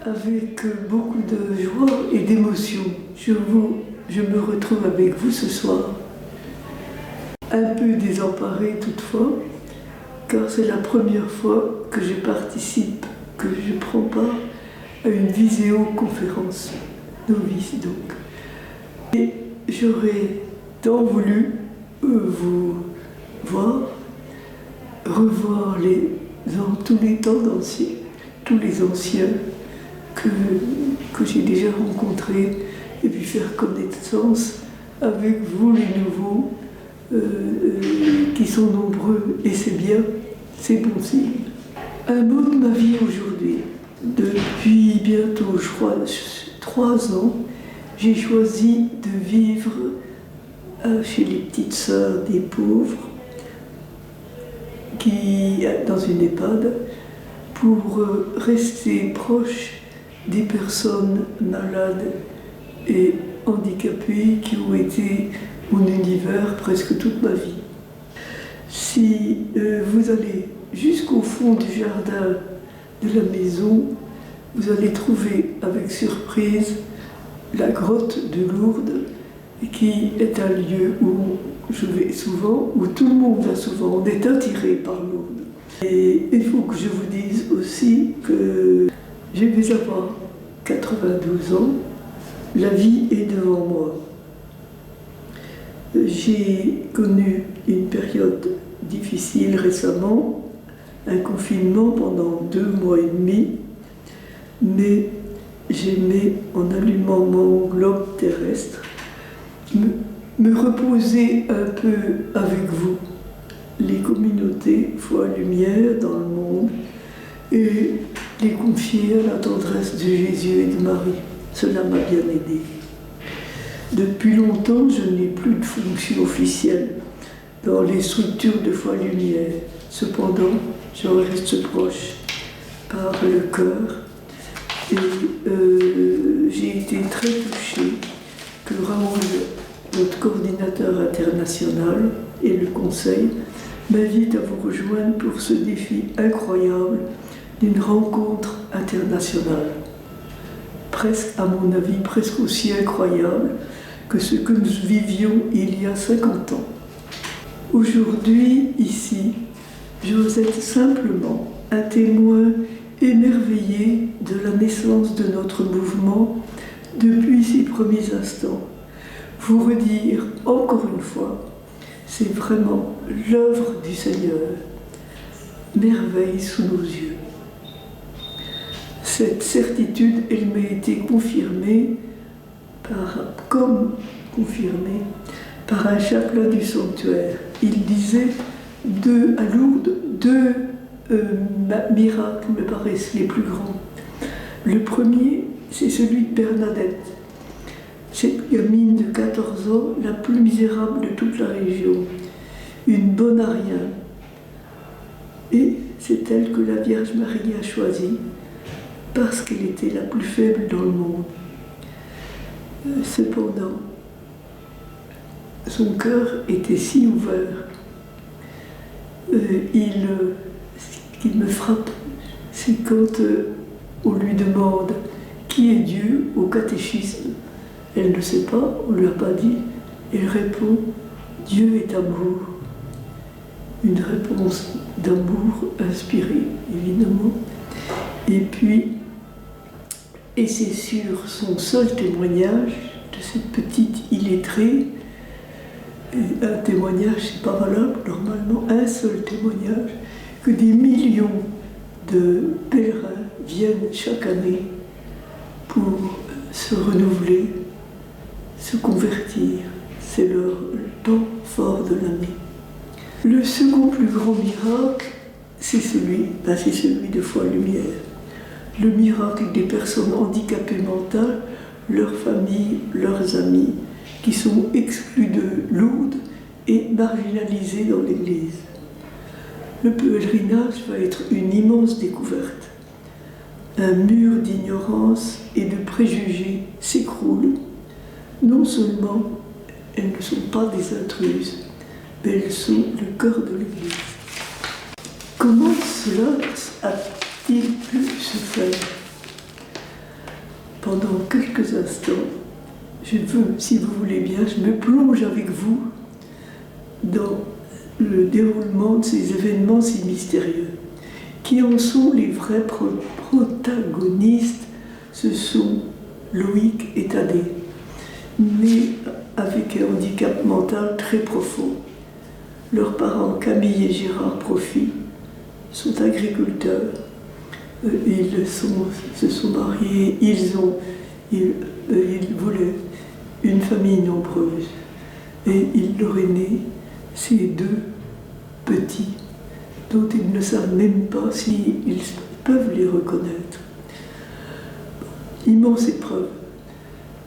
avec beaucoup de joie et d'émotion. Je me retrouve avec vous ce soir, un peu désemparée toutefois, car c'est la première fois que je participe, que je prends part à une visioconférence novice donc. Et j'aurais tant voulu vous voir, revoir tous les temps d'anciens, tous les anciens que j'ai déjà rencontrés, et puis faire connaissance avec vous les nouveaux, qui sont nombreux, et c'est bien, c'est bon signe. Un mot de ma vie aujourd'hui. Depuis bientôt, je crois, 3 ans, j'ai choisi de vivre chez les petites sœurs des pauvres, dans une EHPAD, pour rester proche des personnes malades et handicapées qui ont été mon univers presque toute ma vie. Si vous allez jusqu'au fond du jardin de la maison, vous allez trouver avec surprise la grotte de Lourdes, qui est un lieu où je vais souvent, où tout le monde va souvent, on est attiré par Lourdes. Et il faut que je vous dise aussi que je vais avoir 92 ans, la vie est devant moi. J'ai connu une période difficile récemment, un confinement pendant 2 mois et demi, mais j'aimais, en allumant mon globe terrestre, me reposer un peu avec vous, les communautés foi-lumière dans le monde, et les confier à la tendresse de Jésus et de Marie. Cela m'a bien aidé. Depuis longtemps, je n'ai plus de fonction officielle dans les structures de foi-lumière. Cependant, j'en reste proche par le cœur. Et j'ai été très touchée que Raoul, notre coordinateur international, et le conseil m'invitent à vous rejoindre pour ce défi incroyable d'une rencontre internationale. Presque, à mon avis, presque aussi incroyable que ce que nous vivions il y a 50 ans. Aujourd'hui, ici, j'ose être simplement un témoin émerveillé de la naissance de notre mouvement depuis ses premiers instants. Vous redire encore une fois, c'est vraiment l'œuvre du Seigneur, merveille sous nos yeux. Cette certitude, elle m'a été confirmée par un chaplain du sanctuaire. Il disait à Lourdes, 2 miracles me paraissent les plus grands. Le premier, c'est celui de Bernadette, cette gamine de 14 ans, la plus misérable de toute la région, une bonne à rien. Et c'est elle que la Vierge Marie a choisie, parce qu'elle était la plus faible dans le monde. Cependant, son cœur était si ouvert. Ce qui me frappe, c'est quand on lui demande qui est Dieu au catéchisme. Elle ne sait pas, on ne lui a pas dit. Elle répond, Dieu est amour. Une réponse d'amour inspirée, évidemment. Et c'est sur son seul témoignage de cette petite illettrée, un témoignage, c'est pas valable normalement, un seul témoignage, que des millions de pèlerins viennent chaque année pour se renouveler, se convertir. C'est leur temps fort de l'année. Le second plus grand miracle, c'est celui de foi-lumière. Le miracle des personnes handicapées mentales, leurs familles, leurs amis, qui sont exclus de Lourdes et marginalisés dans l'Église. Le pèlerinage va être une immense découverte. Un mur d'ignorance et de préjugés s'écroule. Non seulement elles ne sont pas des intruses, mais elles sont le cœur de l'Église. Comment cela a-t-il pu se faire? pendant quelques instants, je veux, si vous voulez bien, je me plonge avec vous dans le déroulement de ces événements si mystérieux. Qui en sont les vrais protagonistes? Ce sont Loïc et Thaddée, nés avec un handicap mental très profond. Leurs parents, Camille et Gérard Profit, sont agriculteurs. Ils se sont mariés, ils voulaient une famille nombreuse. Et il leur est né ces deux petits, dont ils ne savent même pas s'ils peuvent les reconnaître. Immense épreuve.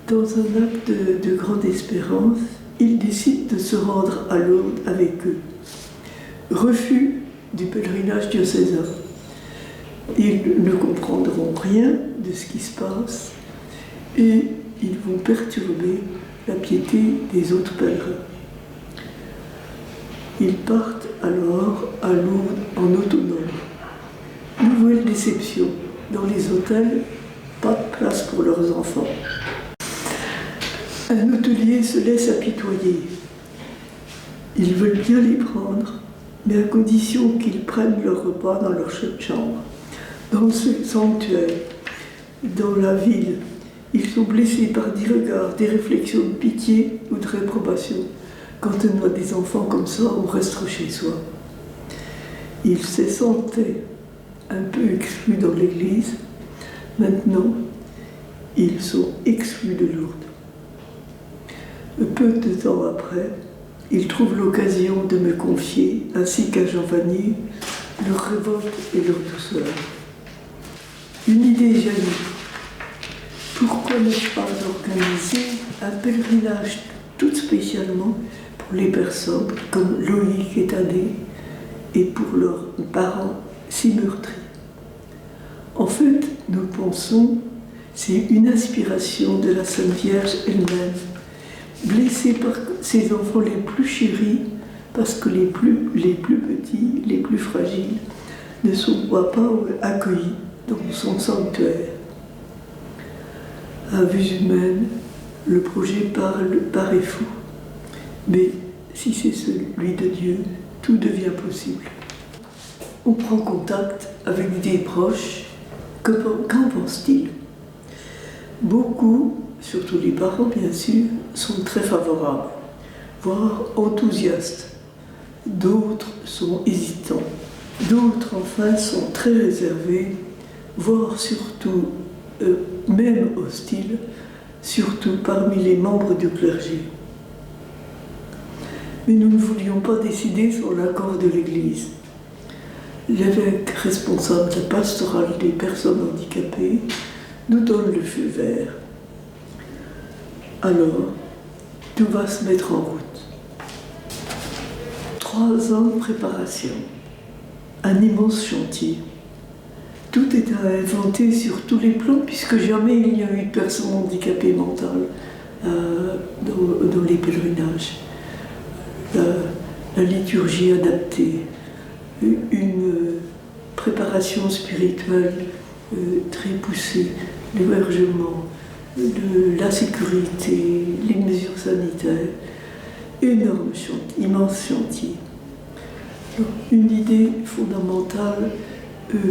Dans un acte de grande espérance, ils décident de se rendre à Lourdes avec eux. Refus du pèlerinage diocésain. Ils ne comprendront rien de ce qui se passe et ils vont perturber la piété des autres pèlerins. Ils partent alors à Lourdes en autonome. Nouvelle déception. Dans les hôtels, pas de place pour leurs enfants. Un hôtelier se laisse apitoyer. Ils veulent bien les prendre, mais à condition qu'ils prennent leur repas dans leur chambre. Dans ce sanctuaire, dans la ville, ils sont blessés par des regards, des réflexions de pitié ou de réprobation. Quand on a des enfants comme ça, on reste chez soi. Ils se sentaient un peu exclus dans l'église. Maintenant, ils sont exclus de Lourdes. Peu de temps après, ils trouvent l'occasion de me confier, ainsi qu'à Jean Vanier, leur révolte et leur douceur. Une idée jaillit. Pourquoi ne pas organiser un pèlerinage tout spécialement pour les personnes comme Loïc et Thaddée et pour leurs parents si meurtris? En fait, nous pensons, c'est une inspiration de la Sainte Vierge elle-même, blessée par ses enfants les plus chéris, parce que les plus petits, les plus fragiles, ne sont pas accueillis dans son sanctuaire. À vue humaine, le projet paraît fou, mais si c'est celui de Dieu, tout devient possible. On prend contact avec des proches. Qu'en pense-t-il? Beaucoup, surtout les parents bien sûr, sont très favorables, voire enthousiastes. D'autres sont hésitants. D'autres, enfin, sont très réservés, voire surtout, même hostiles, surtout parmi les membres du clergé. Mais nous ne voulions pas décider sans l'accord de l'Église. L'évêque responsable de la pastorale des personnes handicapées nous donne le feu vert. Alors, tout va se mettre en route. 3 ans de préparation, un immense chantier. Tout est à inventer sur tous les plans, puisque jamais il n'y a eu de personnes handicapées mentales dans les pèlerinages. La liturgie adaptée, une préparation spirituelle très poussée, l'hébergement, la sécurité, les mesures sanitaires, immense chantier. Donc, une idée fondamentale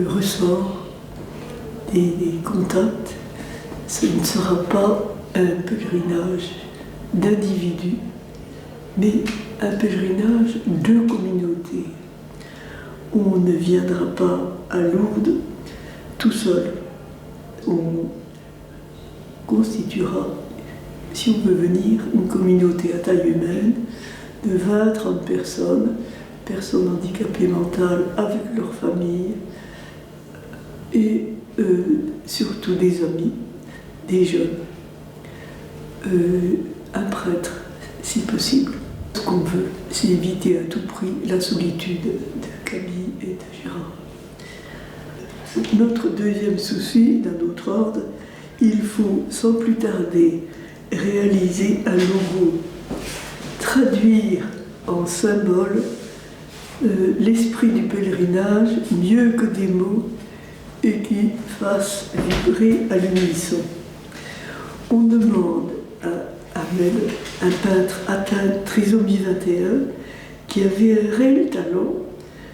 ressort des contacts. Ce ne sera pas un pèlerinage d'individus, mais un pèlerinage de communautés. On ne viendra pas à Lourdes tout seul. On constituera, si on veut venir, une communauté à taille humaine de 20-30 personnes handicapées mentales avec leur famille et surtout des amis, des jeunes, un prêtre si possible. Ce qu'on veut, c'est éviter à tout prix la solitude de Camille et de Gérard. Notre deuxième souci, d'un autre ordre, il faut sans plus tarder réaliser un logo, traduire en symbole l'esprit du pèlerinage mieux que des mots et qui fasse vibrer à l'unisson. On demande à Ahmed, un peintre atteint de trisomie 21, qui avait un réel talent,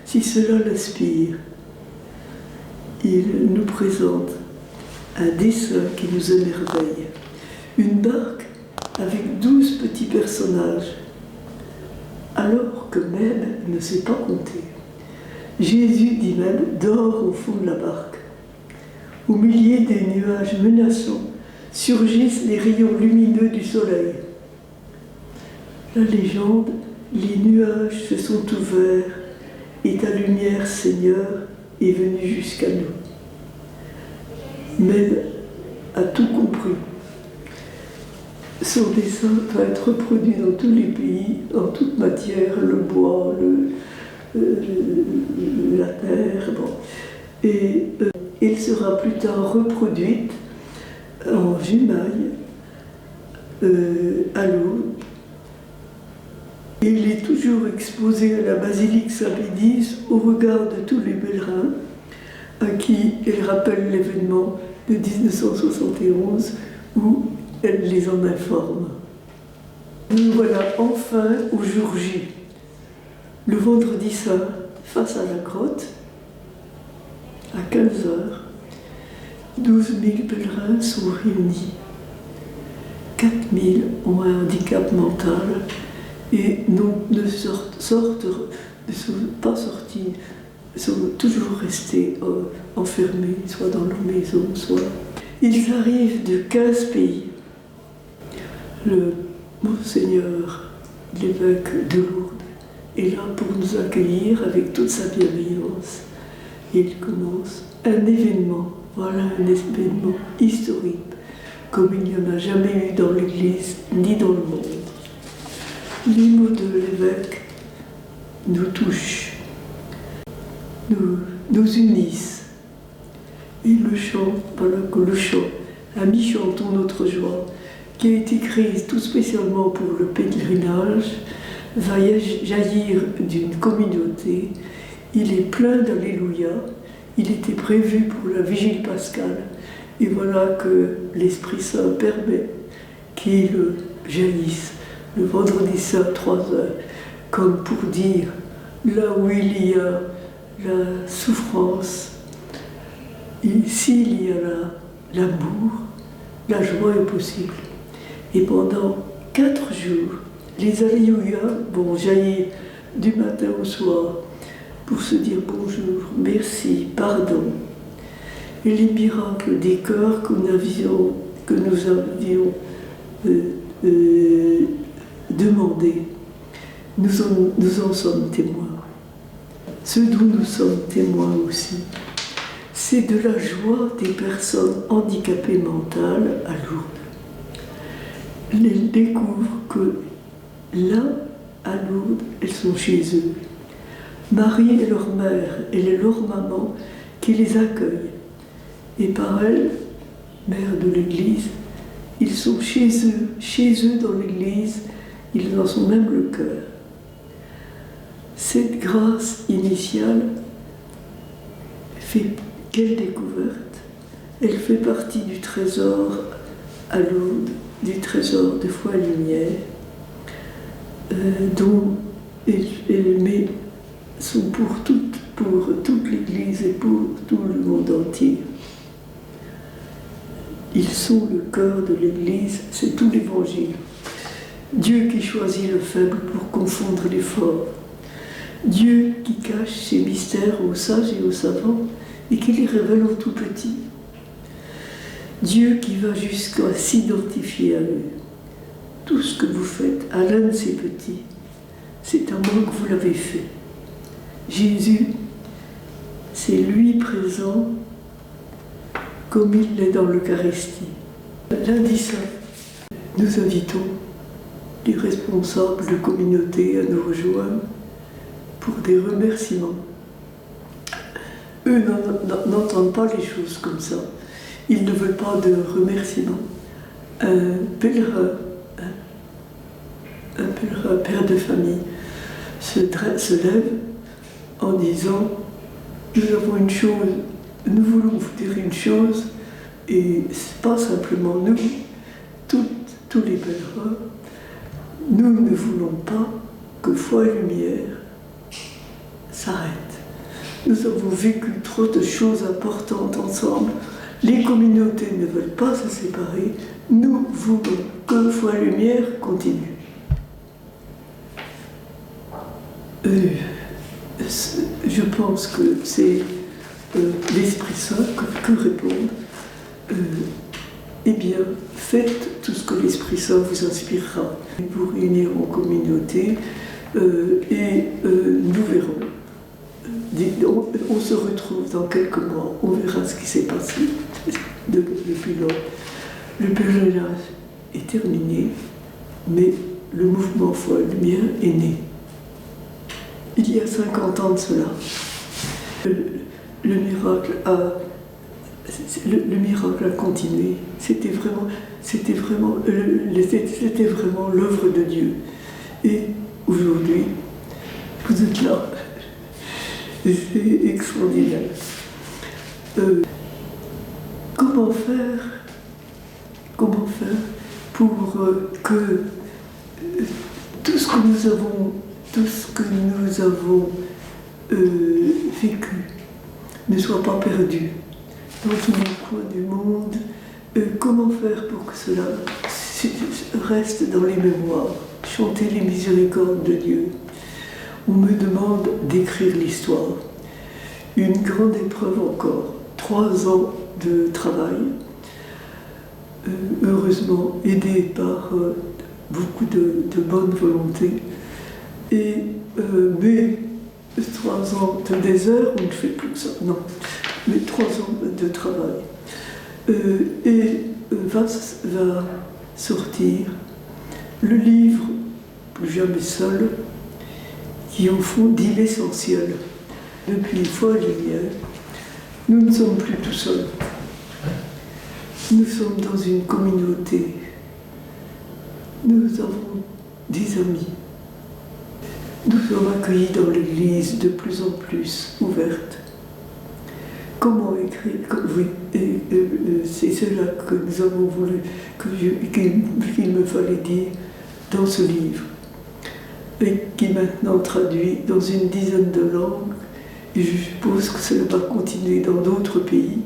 si cela l'inspire. Il nous présente un dessin qui nous émerveille. Une barque avec 12 petits personnages, alors que même ne sait pas compter. Jésus dit même dort au fond de la barque. Au milieu des nuages menaçants surgissent les rayons lumineux du soleil. La légende, les nuages se sont ouverts et ta lumière, Seigneur, est venue jusqu'à nous. Même a tout compris. Son dessin peut être reproduit dans tous les pays, en toute matière, le bois, la terre. Bon. Et il sera plus tard reproduite en Jumaille, à Lourdes. Il est toujours exposé à la basilique Saint-Pédis au regard de tous les pèlerins à qui il rappelle l'événement de 1971 où elle les en informe. Nous voilà enfin au jour J, le vendredi saint, face à la grotte, à 15 h. 12 000 pèlerins sont réunis. 4 000 ont un handicap mental et ne sont pas sortis, sont toujours restés enfermés, soit dans leur maison, soit... Ils arrivent de 15 pays. Le Monseigneur, l'évêque de Lourdes, est là pour nous accueillir avec toute sa bienveillance. Il commence un événement, voilà un événement historique, comme il n'y en a jamais eu dans l'Église ni dans le monde. Les mots de l'évêque nous touchent, nous unissent. Et le chant, voilà que le chant, Amis chantons notre joie, qui a été créé tout spécialement pour le pèlerinage, va jaillir d'une communauté. Il est plein d'Alléluia. Il était prévu pour la Vigile pascale. Et voilà que l'Esprit Saint permet qu'il jaillisse le vendredi saint à 3 h, comme pour dire, là où il y a la souffrance, s'il y a l'amour, la joie est possible. Et pendant 4 jours, les Alléluia vont jaillir du matin au soir pour se dire bonjour, merci, pardon. Et les miracles des cœurs que nous avions demandés, nous en sommes témoins. Ce dont nous sommes témoins aussi, c'est de la joie des personnes handicapées mentales à Lourdes. Elles découvrent que là, à Lourdes, elles sont chez eux. Marie est leur mère, elle est leur maman qui les accueille. Et par elle, mère de l'Église, ils sont chez eux dans l'Église, ils en sont même le cœur. Cette grâce initiale fait quelle découverte? Elle fait partie du trésor à Lourdes, du trésor de foi et lumière, dont elle met sont pour toute l'Église et pour tout le monde entier. Ils sont le cœur de l'Église, c'est tout l'Évangile. Dieu qui choisit le faible pour confondre les forts. Dieu qui cache ses mystères aux sages et aux savants et qui les révèle aux tout petits. Dieu qui va jusqu'à s'identifier à eux. Tout ce que vous faites à l'un de ces petits, c'est à moi que vous l'avez fait. Jésus, c'est lui présent comme il l'est dans l'Eucharistie. Lundi saint, nous invitons les responsables de communauté à nous rejoindre pour des remerciements. Eux n'entendent pas les choses comme ça. Ils ne veulent pas de remerciements. Un pèlerin, père de famille, se lève en disant « Nous avons une chose, nous voulons vous dire une chose, et ce n'est pas simplement nous, tous les pèlerins, nous ne voulons pas que foi et lumière s'arrêtent. Nous avons vécu trop de choses importantes ensemble. Les communautés ne veulent pas se séparer. Nous voulons que foi et lumière continue. Je pense que c'est l'Esprit Saint que répondre. Eh bien, faites tout ce que l'Esprit Saint vous inspirera. Vous réunir en communauté et nous verrons. On se retrouve dans quelques mois, on verra ce qui s'est passé depuis lors. Le pèlerinage est terminé, mais le mouvement Foi et Lumière est né. Il y a 50 ans de cela. Le miracle a continué. C'était vraiment l'œuvre de Dieu. Et aujourd'hui, vous êtes là. C'est extraordinaire. Comment faire pour que tout ce que nous avons vécu ne soit pas perdu dans tous les coins du monde? Comment faire pour que cela reste dans les mémoires? Chanter les miséricordes de Dieu. On me demande d'écrire l'histoire. Une grande épreuve encore. 3 ans de travail. Heureusement aidé par beaucoup de bonne volonté. Mais 3 ans de désert, on ne fait plus que ça. Non, mais 3 ans de travail. Va sortir le livre Plus jamais seul, qui au fond dit l'essentiel. Depuis Foi et Lumière, nous ne sommes plus tout seuls. Nous sommes dans une communauté. Nous avons des amis. Nous sommes accueillis dans l'Église de plus en plus ouverte. Comment écrire? Oui, c'est cela que nous avons voulu, qu'il me fallait dire dans ce livre, et qui est maintenant traduit dans une dizaine de langues, et je suppose que cela va continuer dans d'autres pays,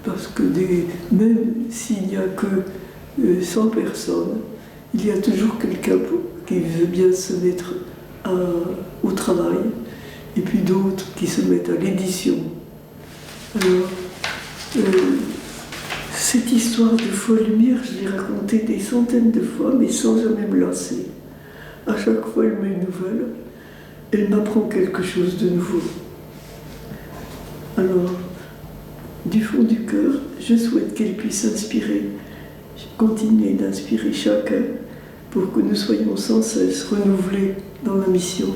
parce que même s'il n'y a que 100 personnes, il y a toujours quelqu'un qui veut bien se mettre au travail, et puis d'autres qui se mettent à l'édition. Alors, cette histoire de Foi et Lumière, je l'ai racontée des centaines de fois, mais sans jamais me lasser. À chaque fois, elle met une nouvelle, elle m'apprend quelque chose de nouveau. Alors, du fond du cœur, je souhaite qu'elle puisse continuer d'inspirer chacun pour que nous soyons sans cesse renouvelés dans la mission.